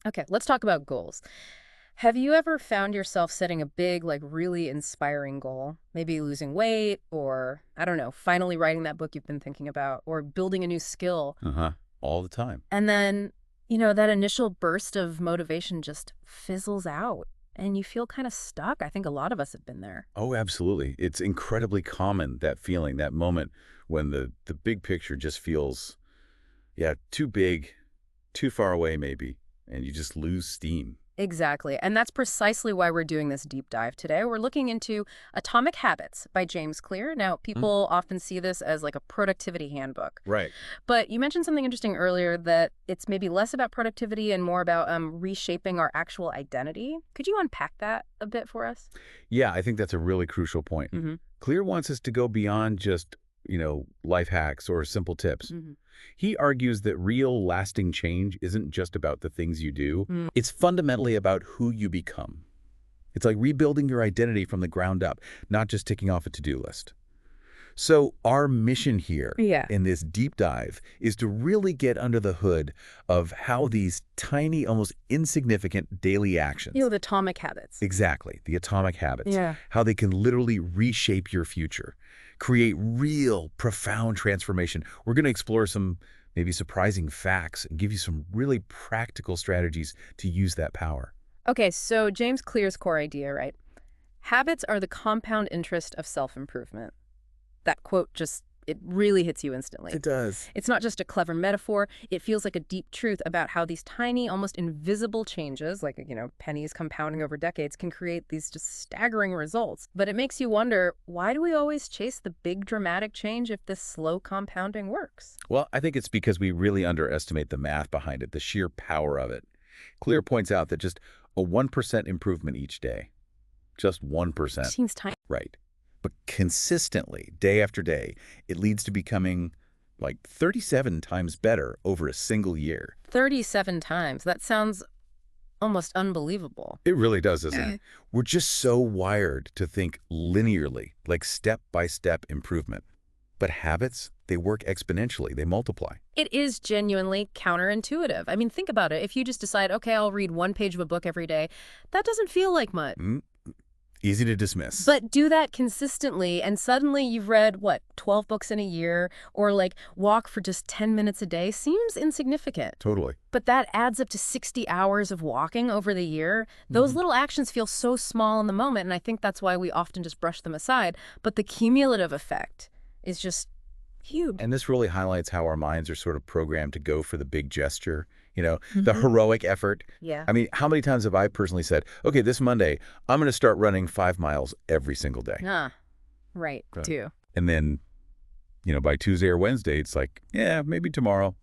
Okay, let's talk about goals. Have you ever found yourself setting a big, like really inspiring goal? Maybe losing weight or, I don't know, finally writing that book you've been thinking about or building a new skill. Uh-huh. All the time. And then, that initial burst of motivation just fizzles out and you feel kind of stuck. I think a lot of us have been there. Oh, absolutely. It's incredibly common, that feeling, that moment when the big picture just feels, yeah, too big, too far away maybe, and you just lose steam. Exactly. And that's precisely why we're doing this deep dive today. We're looking into Atomic Habits by James Clear. Now, Mm. people often see this as like a productivity handbook. Right. But you mentioned something interesting earlier that it's maybe less about productivity and more about reshaping our actual identity. Could you unpack that a bit for us? Yeah, I think that's a really crucial point. Mm-hmm. Clear wants us to go beyond just, life hacks or simple tips. Mm-hmm. He argues that real lasting change isn't just about the things you do. Mm. It's fundamentally about who you become. It's like rebuilding your identity from the ground up, not just ticking off a to-do list. So our mission here Yeah. in this deep dive is to really get under the hood of how these tiny, almost insignificant daily actions, The Atomic Habits. exactly, the atomic habits, Yeah. how they can literally reshape your future, create real, profound transformation. We're going to explore some maybe surprising facts and give you some really practical strategies to use that power. Okay, so James Clear's core idea, right? Habits are the compound interest of self-improvement. That quote it really hits you instantly. Does. It's not just a clever metaphor. It feels like a deep truth about how these tiny, almost invisible changes, like, pennies compounding over decades, can create these just staggering results. But it makes you wonder, why do we always chase the big dramatic change if this slow compounding works? Well, I think it's because we really underestimate the math behind it, the sheer power of it. Clear points out that just a 1% improvement each day, just 1%, Seems tiny. right? But consistently, day after day, it leads to becoming like 37 times better over a single year. 37 times. That sounds almost unbelievable. It really does, doesn't it? We're just so wired to think linearly, like step-by-step improvement. But habits, they work exponentially. They multiply. It is genuinely counterintuitive. I mean, think about it. If you just decide, okay, I'll read one page of a book every day, that doesn't feel like much. Easy to dismiss. But do that consistently, and suddenly you've read, 12 books in a year, or like walk for just 10 minutes a day seems insignificant. Totally. But that adds up to 60 hours of walking over the year. Those little actions feel so small in the moment, and I think that's why we often just brush them aside. But the cumulative effect is just huge. And this really highlights how our minds are sort of programmed to go for the big gesture, the heroic effort. Yeah. I mean, how many times have I personally said, okay, this Monday, I'm going to start running 5 miles every single day. Right, Right. too. And then, by Tuesday or Wednesday, it's like, yeah, maybe tomorrow.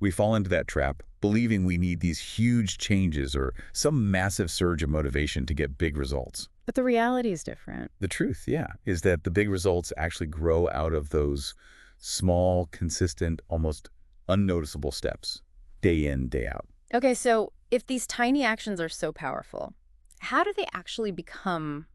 We fall into that trap, believing we need these huge changes or some massive surge of motivation to get big results. But the reality is different. The truth, yeah, is that the big results actually grow out of those small, consistent, almost unnoticeable steps, day in, day out. Okay, so if these tiny actions are so powerful, how do they actually become,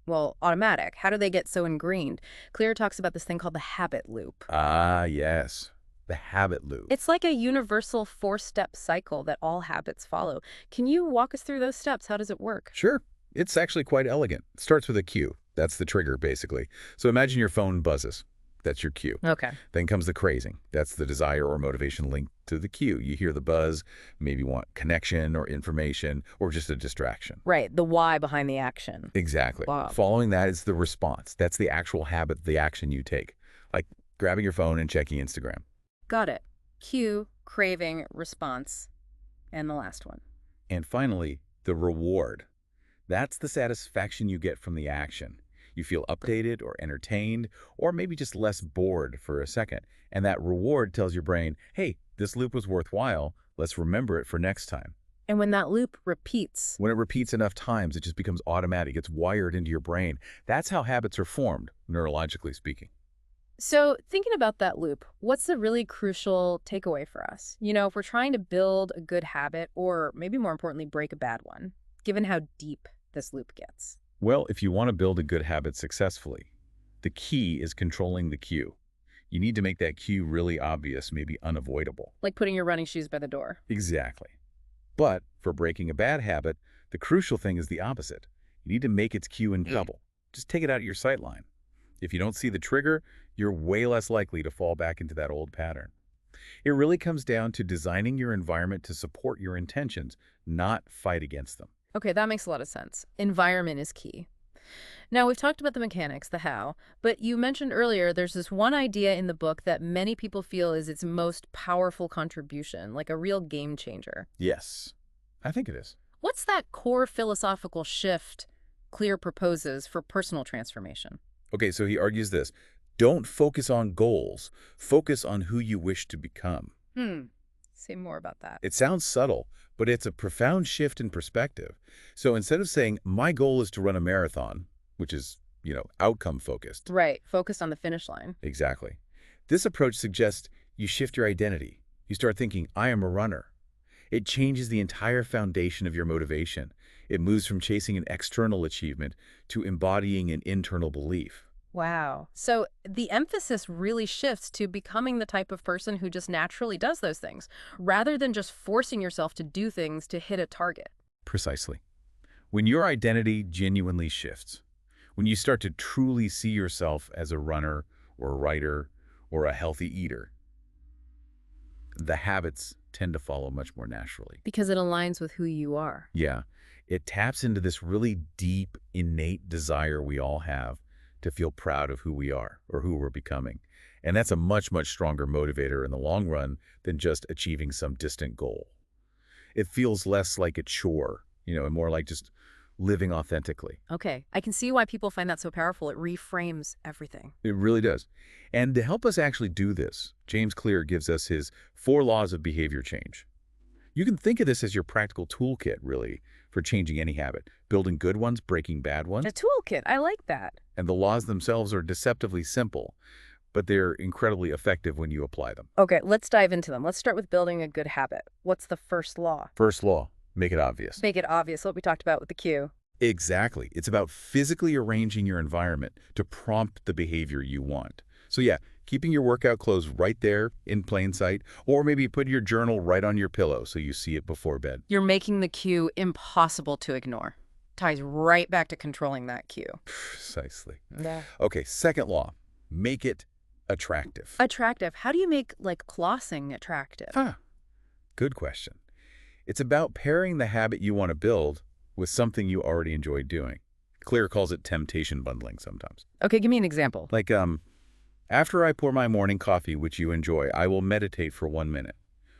automatic? How do they get so ingrained? Clear talks about this thing called the habit loop. Ah, yes, the habit loop. It's like a universal 4-step cycle that all habits follow. Can you walk us through those steps? How does it work? Sure, it's actually quite elegant. It starts with a cue. That's the trigger, basically. So imagine your phone buzzes. That's your cue. Okay. Then comes the craving. That's the desire or motivation linked to the cue. You hear the buzz, maybe want connection or information or just a distraction. Right, the why behind the action. Exactly. Wow. Following that is the response. That's the actual habit, the action you take, like grabbing your phone and checking Instagram. Got it. Cue, craving, response, and the last one. And finally, the reward. That's the satisfaction you get from the action. You feel updated or entertained, or maybe just less bored for a second. And that reward tells your brain, hey, this loop was worthwhile. Let's remember it for next time. And when that loop repeats, When it repeats enough times, it just becomes automatic. It's wired into your brain. That's how habits are formed, neurologically speaking. so thinking about that loop, what's the really crucial takeaway for us? If we're trying to build a good habit, or maybe more importantly, break a bad one, given how deep this loop gets. Well, if you want to build a good habit successfully, the key is controlling the cue. You need to make that cue really obvious, maybe unavoidable. Like putting your running shoes by the door. Exactly. But for breaking a bad habit, the crucial thing is the opposite. You need to make its cue in double. Just take it out of your sight line. If you don't see the trigger, you're way less likely to fall back into that old pattern. It really comes down to designing your environment to support your intentions, not fight against them. Okay, that makes a lot of sense. Environment is key. Now, we've talked about the mechanics, the how, but you mentioned earlier there's this one idea in the book that many people feel is its most powerful contribution, like a real game changer. Yes, I think it is. What's that core philosophical shift Clear proposes for personal transformation? Okay, so he argues this. Don't focus on goals. Focus on who you wish to become. Say more about that. It sounds subtle, but it's a profound shift in perspective. So instead of saying, my goal is to run a marathon, which is, outcome focused. Right, focused on the finish line. Exactly. This approach suggests you shift your identity. You start thinking, I am a runner. It changes the entire foundation of your motivation. It moves from chasing an external achievement to embodying an internal belief. Wow. So the emphasis really shifts to becoming the type of person who just naturally does those things, rather than just forcing yourself to do things to hit a target. Precisely. When your identity genuinely shifts, when you start to truly see yourself as a runner or a writer or a healthy eater, the habits tend to follow much more naturally. Because it aligns with who you are. Yeah, it taps into this really deep, innate desire we all have to feel proud of who we are or who we're becoming. And that's a much, much stronger motivator in the long run than just achieving some distant goal. It feels less like a chore, and more like just living authentically. Okay, I can see why people find that so powerful. It reframes everything. It really does. And to help us actually do this, James Clear gives us his 4 laws of behavior change. You can think of this as your practical toolkit, really, for changing any habit, building good ones, breaking bad ones. A toolkit, I like that. And the laws themselves are deceptively simple, but they're incredibly effective when you apply them. Okay, let's dive into them. Let's start with building a good habit. What's the first law? First law, make it obvious. Make it obvious, what we talked about with the cue. Exactly. It's about physically arranging your environment to prompt the behavior you want. So yeah, keeping your workout clothes right there in plain sight, or maybe put your journal right on your pillow so you see it before bed. You're making the cue impossible to ignore. Ties right back to controlling that cue. Precisely. Yeah. Okay, second law, make it attractive. Attractive. How do you make, flossing attractive? Good question. It's about pairing the habit you want to build with something you already enjoy doing. Clear calls it temptation bundling sometimes. Okay, give me an example. Like, after I pour my morning coffee, which you enjoy, I will meditate for 1 minute.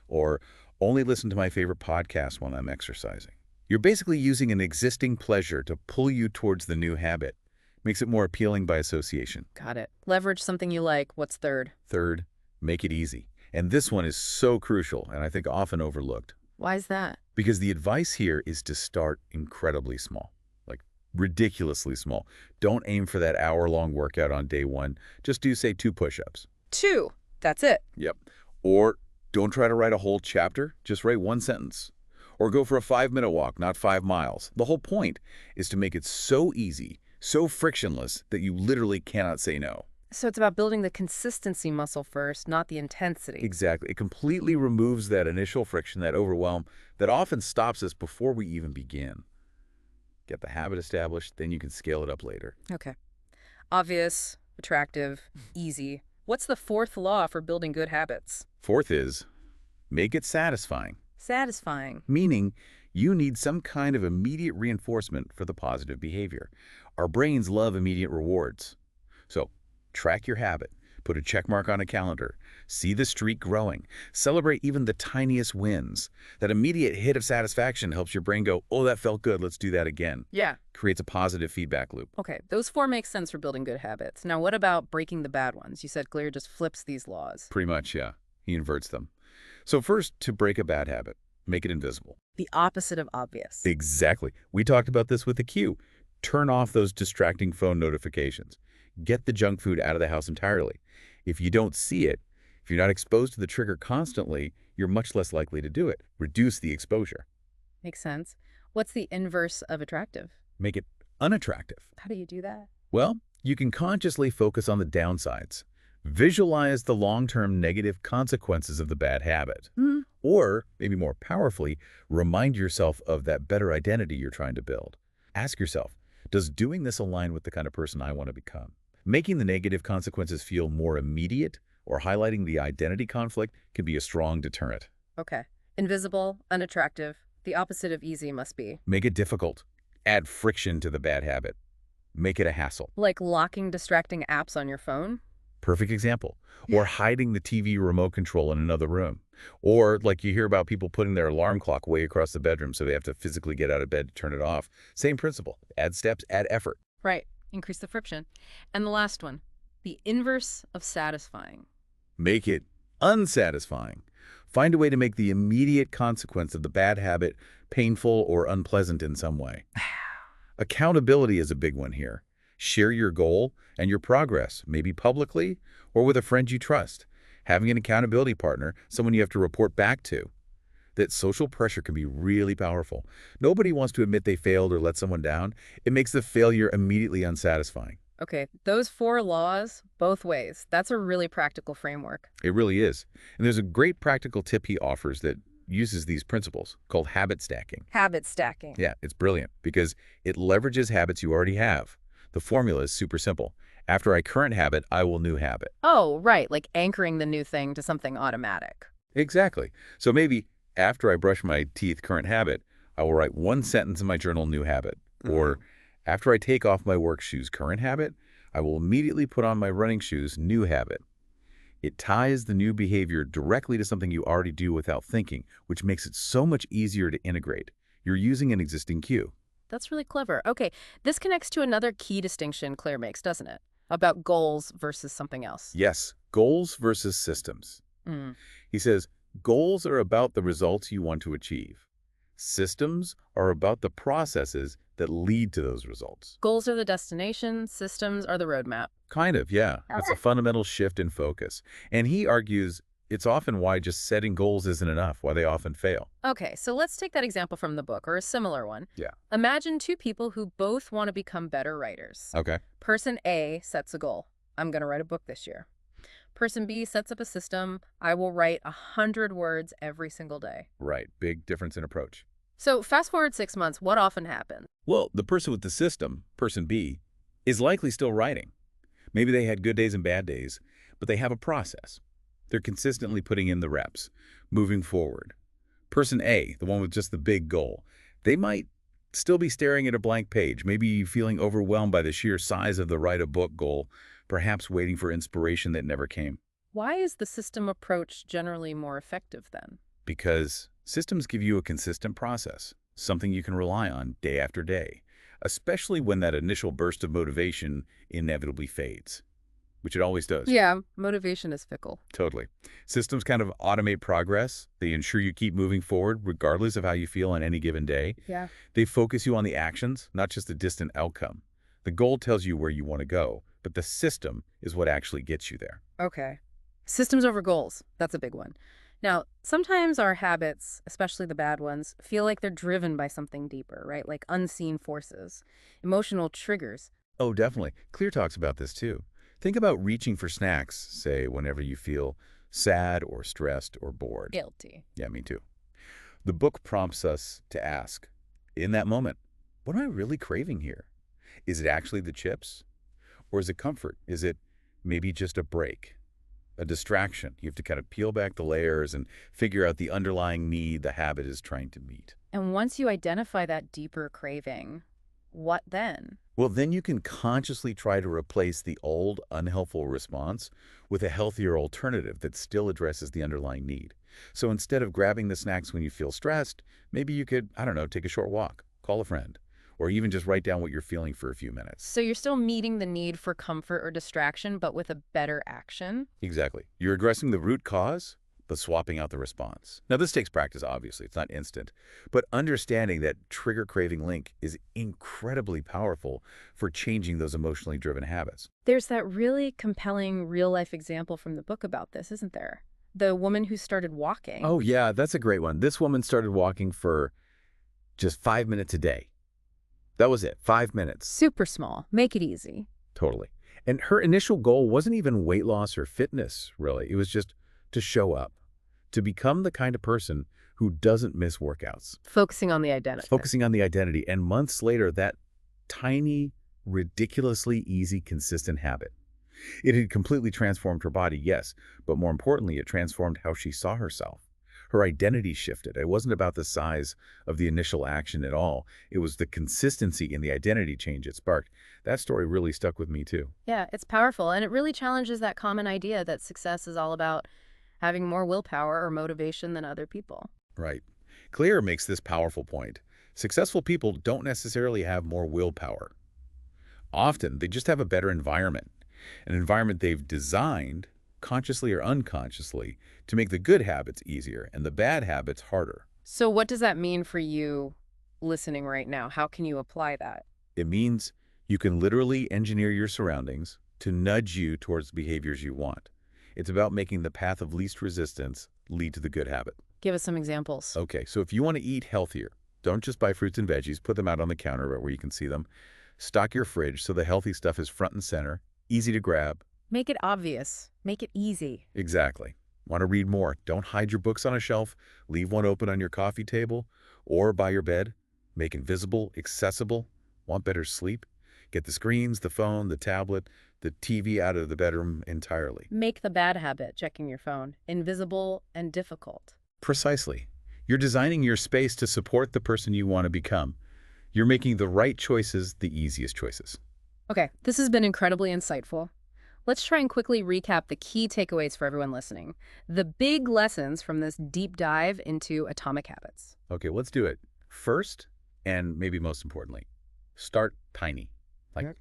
Or only listen to my favorite podcast while I'm exercising. You're basically using an existing pleasure to pull you towards the new habit. Makes it more appealing by association. Got it. Leverage something you like. What's third? Third, make it easy. And this one is so crucial and I think often overlooked. Why is that? Because the advice here is to start incredibly small, like ridiculously small. Don't aim for that hour-long workout on day 1. Just do, say, 2 push-ups. 2. That's it. Yep. Or don't try to write a whole chapter. Just write 1 sentence. Or go for a 5-minute walk, not 5 miles. The whole point is to make it so easy, so frictionless that you literally cannot say no. So it's about building the consistency muscle first, not the intensity. Exactly. It completely removes that initial friction, that overwhelm, that often stops us before we even begin. Get the habit established, then you can scale it up later. Okay. Obvious, attractive, easy. What's the 4th law for building good habits? 4th is, make it satisfying. Satisfying. Meaning, you need some kind of immediate reinforcement for the positive behavior. Our brains love immediate rewards. So, track your habit. Put a check mark on a calendar. See the streak growing. Celebrate even the tiniest wins. That immediate hit of satisfaction helps your brain go, oh, that felt good, let's do that again. Yeah. Creates a positive feedback loop. Okay, those 4 make sense for building good habits. Now, what about breaking the bad ones? You said Clear just flips these laws. Pretty much, yeah. He inverts them. So first, to break a bad habit, make it invisible. The opposite of obvious. Exactly. We talked about this with the cue. Turn off those distracting phone notifications. Get the junk food out of the house entirely. If you don't see it, if you're not exposed to the trigger constantly, you're much less likely to do it. Reduce the exposure. Makes sense. What's the inverse of attractive? Make it unattractive. How do you do that? Well, you can consciously focus on the downsides. Visualize the long-term negative consequences of the bad habit. Or, maybe more powerfully, remind yourself of that better identity you're trying to build. Ask yourself, does doing this align with the kind of person I want to become? Making the negative consequences feel more immediate or highlighting the identity conflict can be a strong deterrent. Okay. Invisible, unattractive. The opposite of easy must be. Make it difficult. Add friction to the bad habit. Make it a hassle. Like locking distracting apps on your phone? Perfect example. Or hiding the TV remote control in another room. Or like you hear about people putting their alarm clock way across the bedroom so they have to physically get out of bed to turn it off. Same principle. Add steps, add effort. Right. Increase the friction. And the last one, the inverse of satisfying. Make it unsatisfying. Find a way to make the immediate consequence of the bad habit painful or unpleasant in some way. Accountability is a big one here. Share your goal and your progress, maybe publicly or with a friend you trust. Having an accountability partner, someone you have to report back to. That social pressure can be really powerful. Nobody wants to admit they failed or let someone down. It makes the failure immediately unsatisfying. Okay, those 4 laws, both ways. That's a really practical framework. It really is. And there's a great practical tip he offers that uses these principles called habit stacking. Habit stacking. Yeah, it's brilliant because it leverages habits you already have. The formula is super simple. After I current habit, I will new habit. Oh, right, like anchoring the new thing to something automatic. Exactly. So maybe after I brush my teeth, current habit, I will write one sentence in my journal, new habit. Or after I take off my work shoes, current habit, I will immediately put on my running shoes, new habit. It ties the new behavior directly to something you already do without thinking, which makes it so much easier to integrate. You're using an existing cue. That's really clever. Okay, this connects to another key distinction Claire makes, doesn't it? About goals versus something else. Yes, goals versus systems. Mm. He says, goals are about the results you want to achieve. Systems are about the processes that lead to those results. Goals are the destination, systems are the roadmap. Kind of, yeah. That's a fundamental shift in focus. And he argues it's often why just setting goals isn't enough, why they often fail. Okay, so let's take that example from the book, or a similar one. Yeah. Imagine 2 people who both want to become better writers. Okay. Person A sets a goal. I'm going to write a book this year. Person B sets up a system. I will write 100 words every single day. Right. Big difference in approach. So fast forward 6 months, what often happens? Well, the person with the system, person B, is likely still writing. Maybe they had good days and bad days, but they have a process. They're consistently putting in the reps, moving forward. Person A, the one with just the big goal, they might still be staring at a blank page, maybe feeling overwhelmed by the sheer size of the write a book goal, perhaps waiting for inspiration that never came. Why is the system approach generally more effective then? Because systems give you a consistent process, something you can rely on day after day, especially when that initial burst of motivation inevitably fades, which it always does. Yeah, motivation is fickle. Totally. Systems kind of automate progress. They ensure you keep moving forward regardless of how you feel on any given day. Yeah. They focus you on the actions, not just the distant outcome. The goal tells you where you want to go, but the system is what actually gets you there. Okay. Systems over goals. That's a big one. Now, sometimes our habits, especially the bad ones, feel like they're driven by something deeper, right? Like unseen forces, emotional triggers. Oh, definitely. Clear talks about this too. Think about reaching for snacks, say, whenever you feel sad or stressed or bored. Guilty. Yeah, me too. The book prompts us to ask, in that moment, what am I really craving here? Is it actually the chips? Or is it comfort? Is it maybe just a break, a distraction? You have to kind of peel back the layers and figure out the underlying need the habit is trying to meet. And once you identify that deeper craving, what then? Well, then you can consciously try to replace the old, unhelpful response with a healthier alternative that still addresses the underlying need. So instead of grabbing the snacks when you feel stressed, maybe you could, I don't know, take a short walk, call a friend, or even just write down what you're feeling for a few minutes. So you're still meeting the need for comfort or distraction, but with a better action? Exactly. You're addressing the root cause, but swapping out the response. Now, this takes practice, obviously. It's not instant. But understanding that trigger craving link is incredibly powerful for changing those emotionally driven habits. There's that really compelling real-life example from the book about this, isn't there? The woman who started walking. Oh, yeah, that's a great one. This woman started walking for just 5 minutes a day. That was it, 5 minutes. Super small. Make it easy. Totally. And her initial goal wasn't even weight loss or fitness, really. It was just to show up, to become the kind of person who doesn't miss workouts, Focusing on the identity. focusing on the identity. And months later, that tiny, ridiculously easy, consistent habit. It had completely transformed her body, yes, but more importantly, it transformed how she saw herself. Her identity shifted. It wasn't about the size of the initial action at all. It was the consistency in the identity change it sparked. That story really stuck with me, too. Yeah, it's powerful, and it really challenges that common idea that success is all about having more willpower or motivation than other people. Right. Clear makes this powerful point. Successful people don't necessarily have more willpower. Often, they just have a better environment, an environment they've designed, consciously or unconsciously, to make the good habits easier and the bad habits harder. So what does that mean for you listening right now? How can you apply that? It means you can literally engineer your surroundings to nudge you towards the behaviors you want. It's about making the path of least resistance lead to the good habit. Give us some examples. Okay, so if you want to eat healthier, don't just buy fruits and veggies, put them out on the counter where you can see them. Stock your fridge so the healthy stuff is front and center, easy to grab. Make it obvious. Make it easy. Exactly. Want to read more? Don't hide your books on a shelf. Leave one open on your coffee table or by your bed. Make invisible, accessible. Want better sleep? Get the screens, the phone, the tablet, the TV out of the bedroom entirely. Make the bad habit, checking your phone, invisible and difficult. Precisely. You're designing your space to support the person you want to become. You're making the right choices the easiest choices. Okay, this has been incredibly insightful. Let's try and quickly recap the key takeaways for everyone listening. The big lessons from this deep dive into atomic habits. Okay, let's do it. First, and maybe most importantly, start tiny.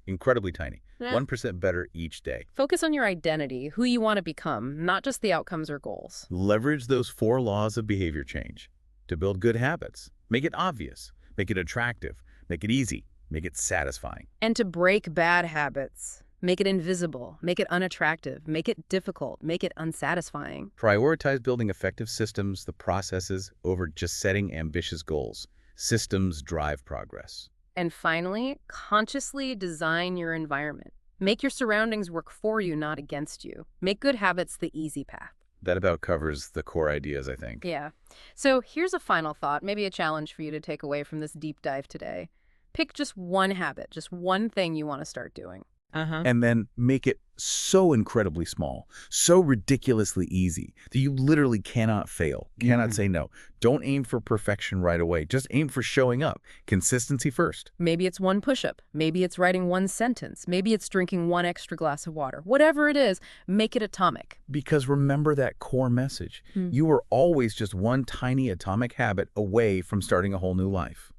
Incredibly tiny. Yeah. 1% better each day. Focus on your identity, who you want to become, not just the outcomes or goals. Leverage those 4 laws of behavior change to build good habits. Make it obvious. Make it attractive. Make it easy. Make it satisfying. And to break bad habits. Make it invisible. Make it unattractive. Make it difficult. Make it unsatisfying. Prioritize building effective systems, the processes, over just setting ambitious goals. Systems drive progress. And finally, consciously design your environment. Make your surroundings work for you, not against you. Make good habits the easy path. That about covers the core ideas, I think. Yeah. So here's a final thought, maybe a challenge for you to take away from this deep dive today. Pick just one habit, just one thing you want to start doing. And then make it so incredibly small, so ridiculously easy that you literally cannot fail, cannot say no. Don't aim for perfection right away. Just aim for showing up. Consistency first. Maybe it's one push-up. Maybe it's writing one sentence. Maybe it's drinking one extra glass of water. Whatever it is, make it atomic. Because remember that core message. You are always just one tiny atomic habit away from starting a whole new life.